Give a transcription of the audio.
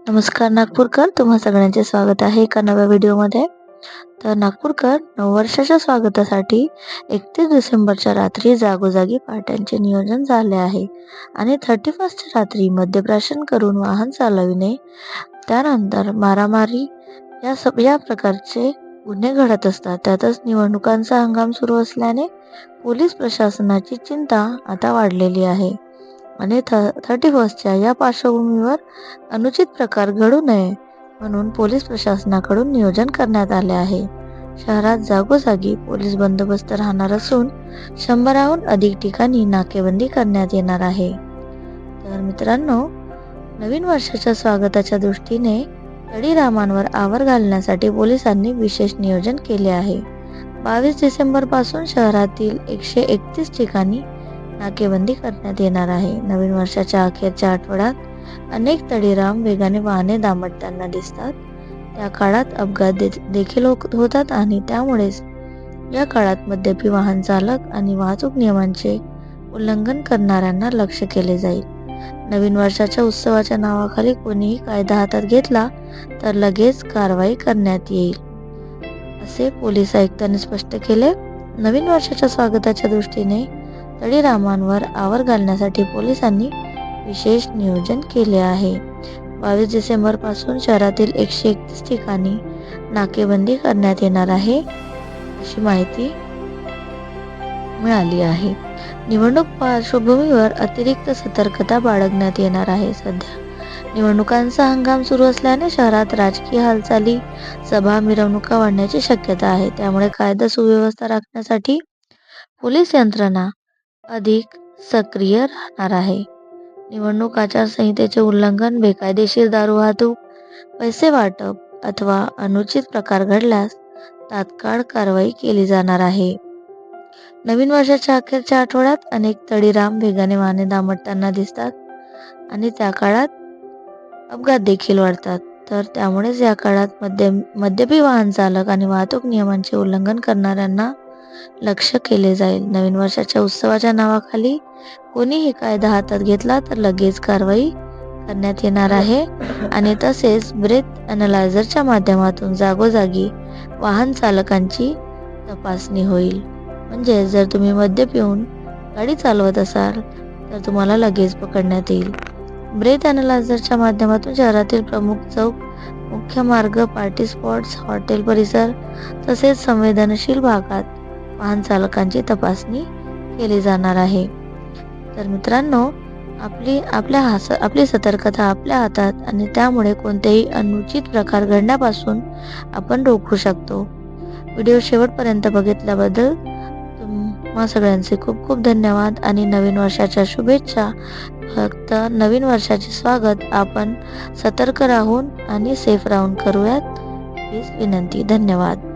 नमस्कार नागपूरकर, तुम्हा सगळ्यांचे स्वागत आहे एका नव्या व्हिडिओमध्ये. तर नागपूरकर, नववर्षाच्या स्वागतासाठी 31 डिसेंबरच्या रात्री जागोजागी पार्ट्यांचे नियोजन झाले आहे आणि 31st रात्री मद्यप्राशन करून वाहन चालविणे, त्यानंतर मारामारी या प्रकारचे गुन्हे घडत असतात. त्यातच निवडणुकांचा हंगाम सुरू असल्याने पोलीस प्रशासनाची चिंता आता वाढलेली आहे आणि 31st या पार्श्वभूमीवर अनुचित प्रकार घडू नये म्हणून पोलीस प्रशासनाकडून नियोजन करण्यात आले आहे. शहरात जागोजागी पोलीस बंदोबस्त राहणार असून 100हून अधिक ठिकाणी नाकेबंदी करण्यात येणार आहे. तर मित्रांनो, नवीन वर्षाच्या स्वागताच्या दृष्टीने तळीरामांवर आवर घालण्यासाठी पोलिसांनी विशेष नियोजन केले आहे. 22 डिसेंबर पासून शहरातील 131 ठिकाणी नाकेबंदी करण्यात येणार आहे. नवीन वर्षाच्या अखेरच्या आठवड्यात अनेक तळीराम वेगाने वाहने दामटताना दिसतात. त्या काळात अपघात देखील होतात आणि त्यामुळेच या काळात मद्यपी वाहन चालक आणि वाहतूक नियमांचे उल्लंघन करणाऱ्यांना लक्ष केले जाईल. नवीन वर्षाच्या उत्सवाच्या नावाखाली कोणीही कायदा हातात घेतला तर लगेच कारवाई करण्यात येईल, असे पोलीस आयुक्तांनी स्पष्ट केले. नवीन वर्षाच्या स्वागताच्या दृष्टीने तळीरामांवर आवर घालण्यासाठी पोलिसांनी विशेष नियोजन केले आहे. 22 डिसेंबर पासून शहरातील 131 ठिकाणी नाकेबंदी करण्यात येणार आहे, अशी माहिती मिळाली आहे. निवडणूक पार्श्वभूमीवर अतिरिक्त सतर्कता बाळगण्यात येणार आहे. सध्या निवडणुकांचा हंगाम सुरू असल्याने शहरात राजकीय हालचाली, सभा, मिरवणुका वाढण्याची शक्यता आहे. त्यामुळे कायदा सुव्यवस्था राखण्यासाठी पोलीस यंत्रणा अधिक सक्रिय राहणार आहे. निवडणूक आचारसंहितेचे उल्लंघन, बेकायदेशीर दारू वाहतूक, पैसे वाटप अथवा अनुचित प्रकार घडल्यास तात्काळ कारवाई केली जाणार आहे. नवीन वर्षाच्या अखेरच्या आठवड्यात अनेक तळीराम वेगाने वाहने दामटताना दिसतात आणि त्या काळात अपघात देखील वाढतात. तर त्यामुळेच या काळात मद्यपी वाहन चालक आणि वाहतूक नियमांचे उल्लंघन करणाऱ्यांना लक्ष केले जाईल. नवीन वर्षाच्या उत्सवाच्या नावाखाली कोणीही कायदा हातात घेतला तर लगेच कारवाई करण्यात येणार आहे आणि तसेच ब्रेथ अनालायझरच्या माध्यमातून जागोजागी वाहन चालकांची तपासणी होईल. म्हणजे जर तुम्ही मद्य पिऊन गाडी चालवत असाल तर तुम्हाला लगेच पकडण्यात येईल. ब्रेथ अनालायझरच्या माध्यमातून शहरातील प्रमुख चौक, मुख्य मार्ग, पार्टी स्पॉट्स, हॉटेल परिसर तसेच संवेदनशील भागात वाहन चालकांची तपासणी केली जाणार आहे. तर मित्रांनो, आपली सतर्कता आपल्या हातात आणि त्यामुळे कोणतेही अनुचित प्रकार घडण्यापासून आपण रोखू शकतो. व्हिडिओ शेवटपर्यंत बघितल्याबद्दल तुम्हा सगळ्यांचे खूप खूप धन्यवाद आणि नवीन वर्षाच्या शुभेच्छा. फक्त नवीन वर्षाचे स्वागत आपण सतर्क राहून आणि सेफ राहून करूयात, हीच विनंती. धन्यवाद.